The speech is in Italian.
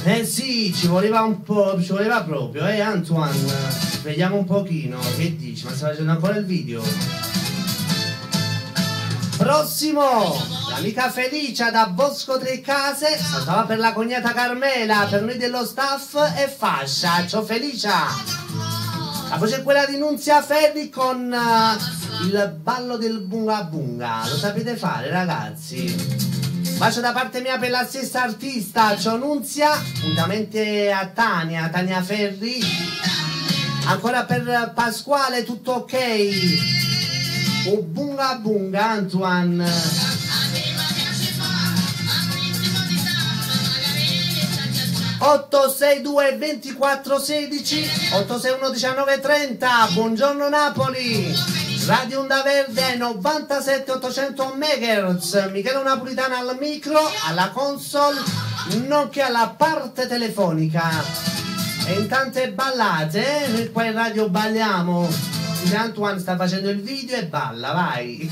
Eh sì, ci voleva un po', ci voleva proprio, Antoine. Vediamo un pochino, che dici? Ma stai facendo ancora il video? Prossimo! L'amica Felicia da Bosco Tre Case saltava per la cognata Carmela, per noi dello staff e fascia. Ciao Felicia! La voce è quella di Nunzia Ferri con il ballo del bunga bunga. Lo sapete fare, ragazzi? Bacio da parte mia per la stessa artista, ciao Nunzia, untamente a Tania Ferri, ancora per Pasquale, tutto ok, oh bunga bunga Antoine. 862 24 16 861 19 30. Buongiorno Napoli. Radio Onda Verde 97 800 MHz. Michele Napolitano al micro, alla console, nonché alla parte telefonica. E in tante ballate, noi qua in radio balliamo. Antoine sta facendo il video e balla, vai.